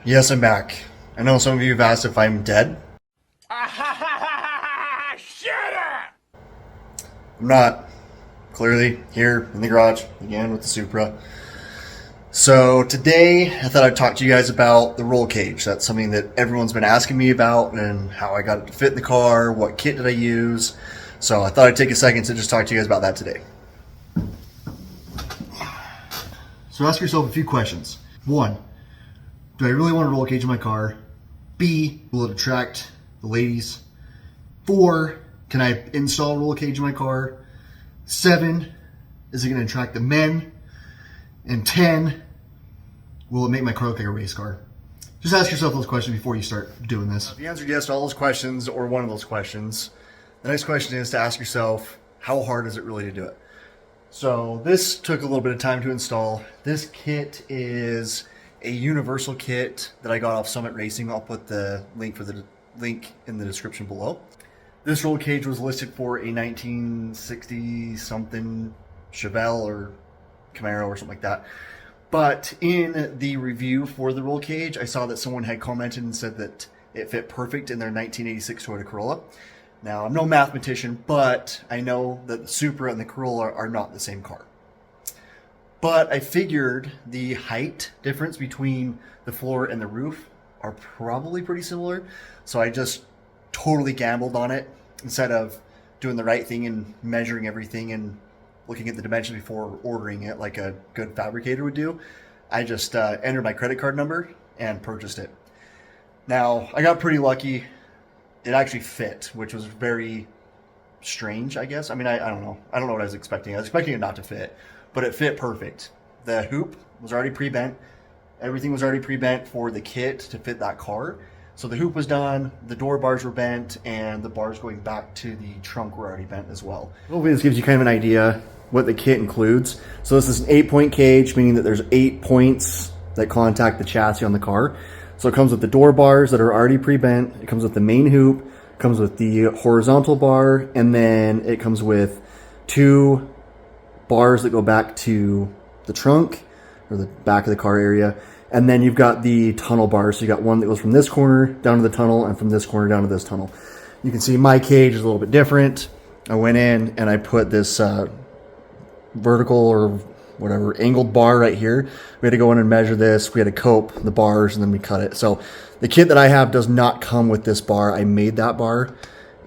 Yes, I'm back. I know some of you have asked if I'm dead. Shut up! I'm not. Clearly, here in the garage, again with the Supra. So today, I thought I'd talk to you guys about the roll cage. That's something that everyone's been asking me about and how I got it to fit in the car, what kit did I use. So I thought I'd take a second to just talk to you guys about that today. So ask yourself a few questions. One, do I really want a roll cage in my car? B, will it attract the ladies? 4, can I install a roll cage in my car? 7, is it going to attract the men? And 10, will it make my car look like a race car? Just ask yourself those questions before you start doing this. If you answered yes to all those questions or one of those questions, the next question is to ask yourself, how hard is it really to do it? So this took a little bit of time to install. This kit is a universal kit that I got off Summit Racing. I'll put the link in the description below. This roll cage was listed for a 1960 something Chevelle or Camaro or something like that. But in the review for the roll cage, I saw that someone had commented and said that it fit perfect in their 1986 Toyota Corolla. Now, I'm no mathematician, but I know that the Supra and the Corolla are not the same car. But I figured the height difference between the floor and the roof are probably pretty similar. So I just totally gambled on it instead of doing the right thing and measuring everything and looking at the dimensions before ordering it like a good fabricator would do. I just entered my credit card number and purchased it. Now, I got pretty lucky. It actually fit, which was very strange, I guess. I mean, I don't know. I don't know what I was expecting. I was expecting it not to fit, but it fit perfect. The hoop was already pre-bent. Everything was already pre-bent for the kit to fit that car. So the hoop was done, the door bars were bent, and the bars going back to the trunk were already bent as well. Hopefully this gives you kind of an idea what the kit includes. So this is an 8-point cage, meaning that there's 8 points that contact the chassis on the car. So it comes with the door bars that are already pre-bent. It comes with the main hoop, comes with the horizontal bar, and then it comes with 2 bars that go back to the trunk or the back of the car area. And then you've got the tunnel bars. So you got one that goes from this corner down to the tunnel and from this corner down to this tunnel. You can see my cage is a little bit different. I went in and I put this vertical or whatever angled bar right here. We had to go in and measure this. We had to cope the bars and then we cut it. So the kit that I have does not come with this bar. I made that bar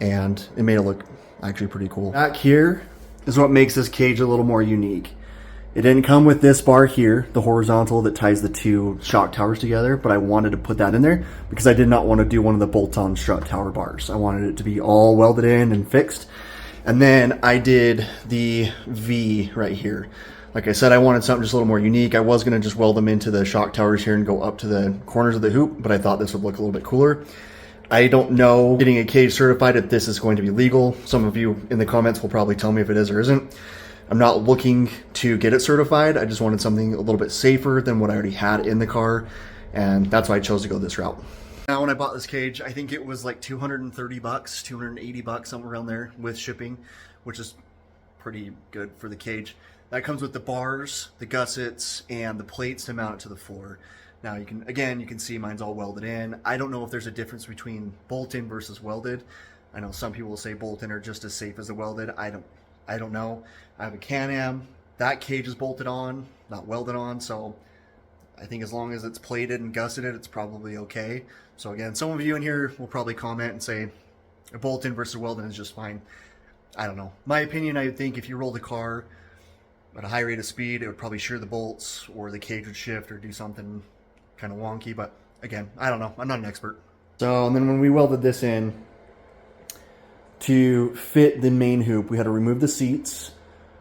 and it made it look actually pretty cool. Back here is what makes this cage a little more unique. It didn't come with this bar here, the horizontal that ties the 2 shock towers together, but I wanted to put that in there because I did not want to do one of the bolt-on strut tower bars. I wanted it to be all welded in and fixed. And then I did the V right here. Like I said, I wanted something just a little more unique. I was going to just weld them into the shock towers here and go up to the corners of the hoop, but I thought this would look a little bit cooler. I don't know getting a cage certified if this is going to be legal. Some of you in the comments will probably tell me if it is or isn't. I'm not looking to get it certified. I just wanted something a little bit safer than what I already had in the car, and that's why I chose to go this route. Now, when I bought this cage, I think it was like 230 bucks, 280 bucks, somewhere around there with shipping, which is pretty good for the cage. That comes with the bars, the gussets, and the plates to mount it to the floor. Now you can see mine's all welded in. I don't know if there's a difference between bolt-in versus welded. I know some people will say bolt-in are just as safe as the welded. I don't know. I have a Can-Am. That cage is bolted on, not welded on, so I think as long as it's plated and gusseted, it's probably okay. So again, some of you in here will probably comment and say a bolt-in versus welded is just fine. I don't know. My opinion, I would think if you roll the car at a high rate of speed, it would probably shear the bolts or the cage would shift or do something kind of wonky. But again, I don't know. I'm not an expert. So, and then when we welded this in, to fit the main hoop, we had to remove the seats.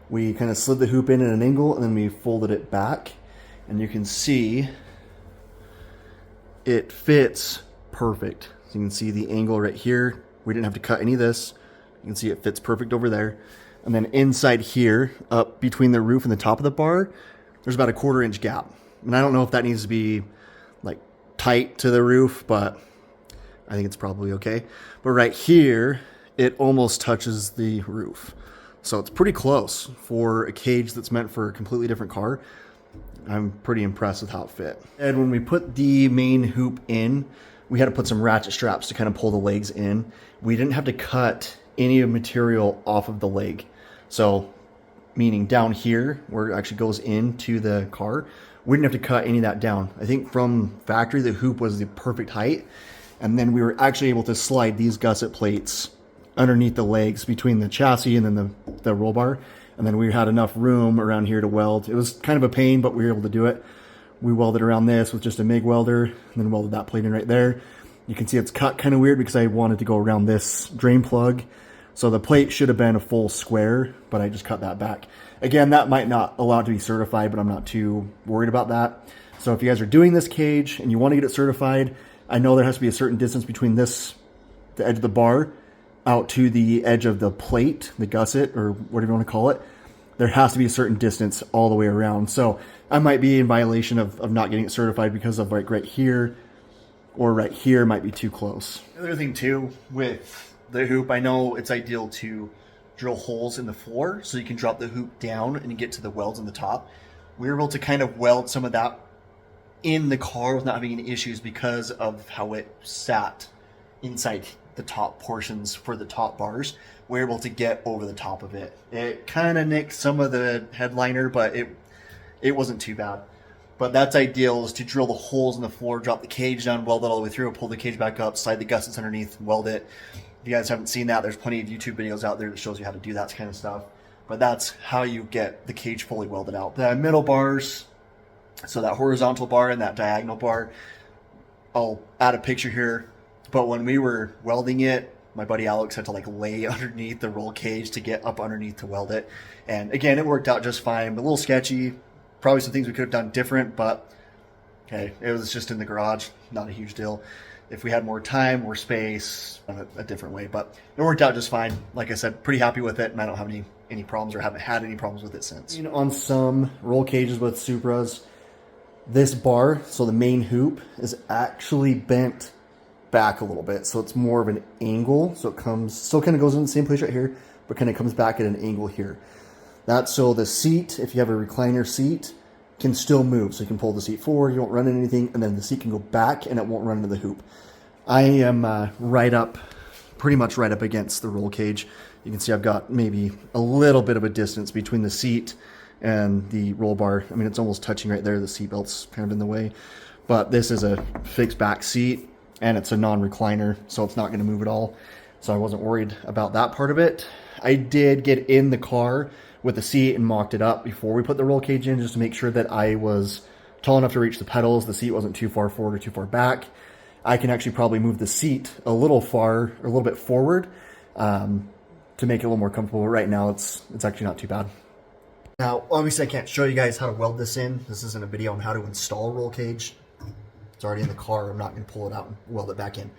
We kind of slid the hoop in at an angle and then we folded it back. And you can see it fits perfect. So you can see the angle right here. We didn't have to cut any of this. You can see it fits perfect over there. And then inside here, up between the roof and the top of the bar, there's about a 1/4 inch gap. And I don't know if that needs to be like tight to the roof, but I think it's probably okay. But right here, it almost touches the roof. So it's pretty close for a cage that's meant for a completely different car. I'm pretty impressed with how it fit. And when we put the main hoop in, we had to put some ratchet straps to kind of pull the legs in. We didn't have to cut any material off of the leg. So meaning down here where it actually goes into the car, we didn't have to cut any of that down. I think from factory, the hoop was the perfect height. And then we were actually able to slide these gusset plates underneath the legs between the chassis and then the roll bar. And then we had enough room around here to weld. It was kind of a pain, but we were able to do it. We welded around this with just a MIG welder and then welded that plate in right there. You can see it's cut kind of weird because I wanted to go around this drain plug. So the plate should have been a full square, but I just cut that back. Again, that might not allow it to be certified, but I'm not too worried about that. So if you guys are doing this cage and you want to get it certified, I know there has to be a certain distance between this, the edge of the bar, out to the edge of the plate, the gusset, or whatever you want to call it. There has to be a certain distance all the way around. So I might be in violation of not getting it certified because of like right here or right here might be too close. The other thing too with the hoop, I know it's ideal to drill holes in the floor so you can drop the hoop down and get to the welds on the top. We were able to kind of weld some of that in the car with not having any issues because of how it sat inside the top portions for the top bars. We're able to get over the top of it. It kind of nicked some of the headliner, but it wasn't too bad. But that's ideal, is to drill the holes in the floor, drop the cage down, weld it all the way through, pull the cage back up, slide the gussets underneath, weld it. If you guys haven't seen that, there's plenty of YouTube videos out there that shows you how to do that kind of stuff. But that's how you get the cage fully welded out. The middle bars, so that horizontal bar and that diagonal bar, I'll add a picture here. But when we were welding it, my buddy Alex had to like lay underneath the roll cage to get up underneath to weld it. And again, it worked out just fine, but a little sketchy. Probably some things we could have done different, but hey, it was just in the garage, not a huge deal. If we had more time, more space, a different way, but it worked out just fine. Like I said, pretty happy with it, and I don't have any problems or haven't had any problems with it since. On some roll cages with Supras, this bar, so the main hoop, is actually bent back a little bit, so it's more of an angle. So it comes, still kind of goes in the same place right here, but kind of comes back at an angle here. That's so the seat, if you have a recliner seat, can still move. So you can pull the seat forward, you won't run into anything, and then the seat can go back and it won't run into the hoop. I am pretty much right up against the roll cage. You can see I've got maybe a little bit of a distance between the seat and the roll bar. I mean, it's almost touching right there. The seat belt's kind of in the way. But this is a fixed back seat, and it's a non-recliner, so it's not going to move at all. So I wasn't worried about that part of it. I did get in the car with the seat and mocked it up before we put the roll cage in, just to make sure that I was tall enough to reach the pedals. The seat wasn't too far forward or too far back. I can actually probably move the seat a little bit forward to make it a little more comfortable. But right now, it's actually not too bad. Now, obviously, I can't show you guys how to weld this in. This isn't a video on how to install a roll cage. It's already in the car. I'm not going to pull it out and weld it back in.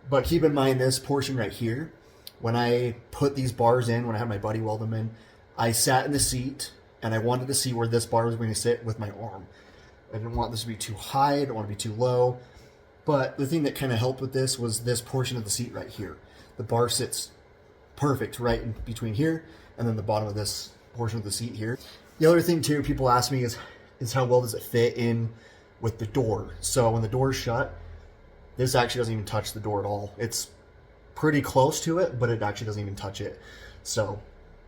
But keep in mind this portion right here. When I put these bars in, when I had my buddy weld them in, I sat in the seat and I wanted to see where this bar was going to sit with my arm. I didn't want this to be too high. I didn't want to be too low. But the thing that kind of helped with this was this portion of the seat right here. The bar sits perfect right in between here and then the bottom of this portion of the seat here. The other thing too, people ask me is how well does it fit in with the door? So when the door's shut, this actually doesn't even touch the door at all. It's pretty close to it, but it actually doesn't even touch it. So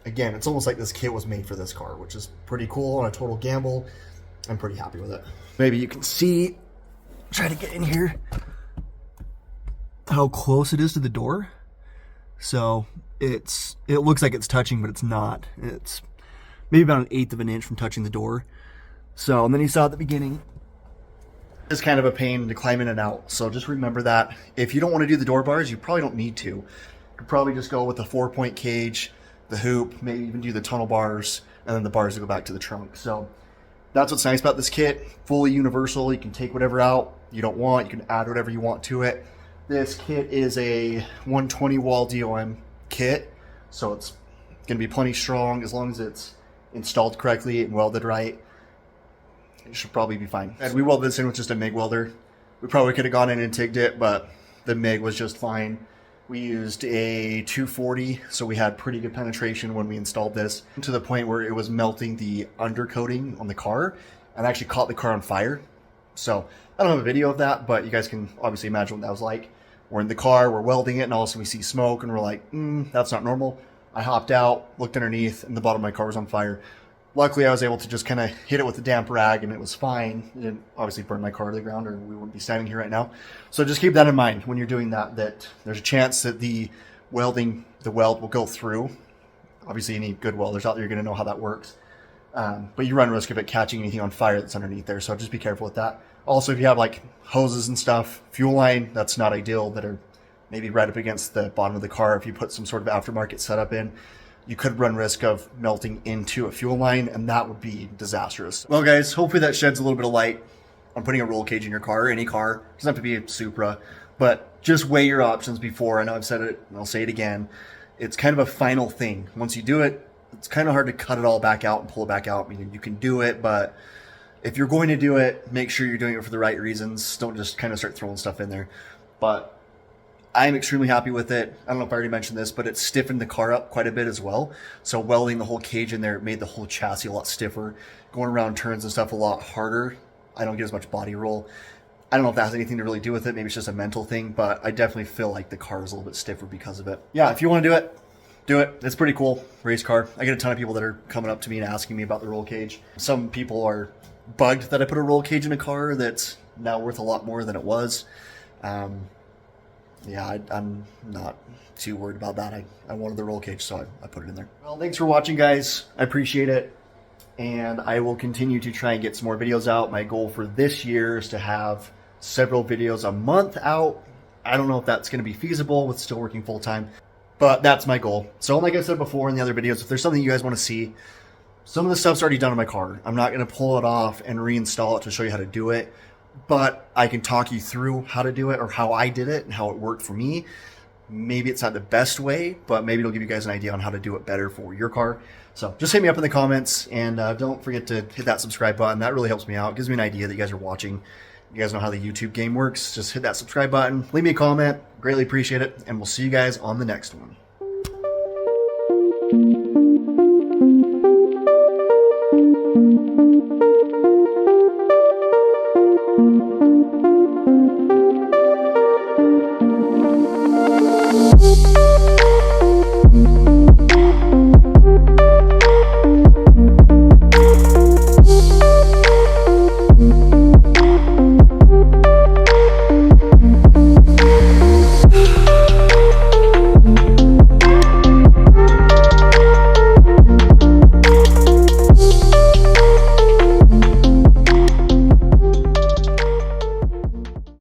again, it's almost like this kit was made for this car, which is pretty cool on a total gamble. I'm pretty happy with it. Maybe you can see, try to get in here, how close it is to the door. So it looks like it's touching, but it's not. It's maybe about 1/8 of an inch from touching the door. So, and then you saw at the beginning, it's kind of a pain to climb in and out. So just remember that. If you don't want to do the door bars, you probably don't need to. You could probably just go with the 4-point cage, the hoop, maybe even do the tunnel bars, and then the bars that go back to the trunk. So that's what's nice about this kit. Fully universal. You can take whatever out you don't want. You can add whatever you want to it. This kit is a 120 wall DOM kit, so it's going to be plenty strong as long as it's installed correctly and welded right. It should probably be fine. And we welded this in with just a MIG welder. We probably could have gone in and TIGged it, but the MIG was just fine. We used a 240, so we had pretty good penetration when we installed this, to the point where it was melting the undercoating on the car, and actually caught the car on fire. So I don't have a video of that, but you guys can obviously imagine what that was like. We're in the car, we're welding it, and all of a sudden we see smoke, and we're like, that's not normal. I hopped out, looked underneath, and the bottom of my car was on fire. Luckily, I was able to just kind of hit it with a damp rag, and it was fine. It didn't obviously burn my car to the ground, or we wouldn't be standing here right now. So just keep that in mind when you're doing that, that there's a chance that the weld will go through. Obviously, any good welders out there, you're going to know how that works. But you run risk of it catching anything on fire that's underneath there, so just be careful with that. Also, if you have like hoses and stuff, fuel line, that's not ideal, that are maybe right up against the bottom of the car. If you put some sort of aftermarket setup in, you could run risk of melting into a fuel line, and that would be disastrous. Well, guys, hopefully that sheds a little bit of light on putting a roll cage in your car, or any car. It doesn't have to be a Supra, but just weigh your options before. I know I've said it, and I'll say it again. It's kind of a final thing. Once you do it, it's kind of hard to cut it all back out and pull it back out. I mean, you can do it, but if you're going to do it, make sure you're doing it for the right reasons. Don't just kind of start throwing stuff in there. But I'm extremely happy with it. I don't know if I already mentioned this, but it stiffened the car up quite a bit as well. So welding the whole cage in there made the whole chassis a lot stiffer. Going around turns and stuff a lot harder. I don't get as much body roll. I don't know if that has anything to really do with it. Maybe it's just a mental thing, but I definitely feel like the car is a little bit stiffer because of it. Yeah, if you want to do it. It's pretty cool. Race car. I get a ton of people that are coming up to me and asking me about the roll cage. Some people are bugged that I put a roll cage in a car that's now worth a lot more than it was. Yeah, I'm not too worried about that. I wanted the roll cage, so I put it in there. Well, thanks for watching, guys. I appreciate it. And I will continue to try and get some more videos out. My goal for this year is to have several videos a month out. I don't know if that's going to be feasible with still working full time, but that's my goal. So like I said before in the other videos, if there's something you guys want to see, some of the stuff's already done on my car. I'm not going to pull it off and reinstall it to show you how to do it, but I can talk you through how to do it, or how I did it and how it worked for me. Maybe it's not the best way, but maybe it'll give you guys an idea on how to do it better for your car. So just hit me up in the comments, and don't forget to hit that subscribe button. That really helps me out. It gives me an idea that you guys are watching. You guys know how the YouTube game works. Just hit that subscribe button. Leave me a comment. Greatly appreciate it. And we'll see you guys on the next one.